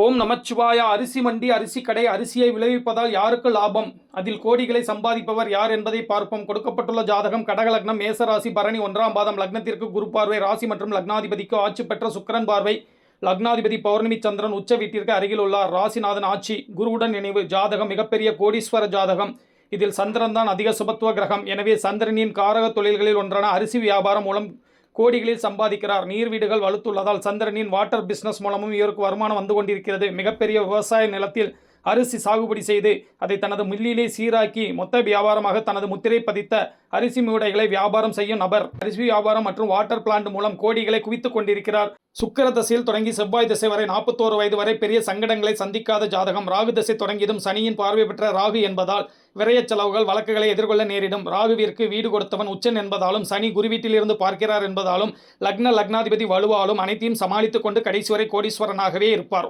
ஓம் நமச்சிவாயா. அரிசி மண்டி, அரிசி கடை, அரிசியை விளைவிப்பதால் யாருக்கு லாபம்? அதில் கோடிகளை சம்பாதிப்பவர் யார் என்பதை பார்ப்போம். கொடுக்கப்பட்டுள்ள ஜாதகம் கடக லக்னம், மேசராசி, பரணி 1ஆம் பாதம். லக்னத்திற்கு குரு பார்வை, ராசி மற்றும் லக்னாதிபதிக்கு ஆட்சி பெற்ற சுக்கிரன் பார்வை. லக்னாதிபதி பௌர்ணமி சந்திரன் உச்ச வீட்டிற்கு அருகில் உள்ளார். ராசிநாதன் ஆட்சி, குருவுடன் நினைவு. ஜாதகம் மிகப்பெரிய கோடீஸ்வர ஜாதகம். இதில் சந்திரன் தான் அதிக சுபத்துவ கிரகம். எனவே சந்திரனின் காரக தொழில்களில் ஒன்றான அரிசி வியாபாரம் மூலம் கோடிகளில் சம்பாதிக்கிறார். நீர் வீடுகள் வலுத்துள்ளதால் சந்திரனின் வாட்டர் பிசினஸ் மூலமும் இவருக்கு வருமானம் வந்து கொண்டிருக்கிறது. மிகப்பெரிய விவசாய நிலத்தில் அரிசி சாகுபடி செய்து அதை தனது மில்லிலே சீராக்கி மொத்த வியாபாரமாக தனது முத்திரை பதித்த அரிசி மூடைகளை வியாபாரம் செய்யும் நபர். அரிசி வியாபாரம் மற்றும் வாட்டர் பிளான்ட் மூலம் கோடிகளை குவித்துக் கொண்டிருக்கிறார். சுக்கிர தசையில் தொடங்கி செவ்வாய் திசை வரை 41 வயது வரை பெரிய சங்கடங்களை சந்திக்காத ஜாதகம். ராகு திசை தொடங்கியதும் சனியின் பார்வை பெற்ற ராகு என்பதால் விரய செலவுகள் வழக்குகளை எதிர்கொள்ள நேரிடும். ராகுவிற்கு வீடு கொடுத்தவன் உச்சன் என்பதாலும் சனி குருவீட்டிலிருந்து பார்க்கிறார் என்பதாலும் லக்னாதிபதி வலுவாலும் அனைத்தையும் சமாளித்துக் கொண்டு கடைசி வரை கோடீஸ்வரனாகவே இருப்பார்.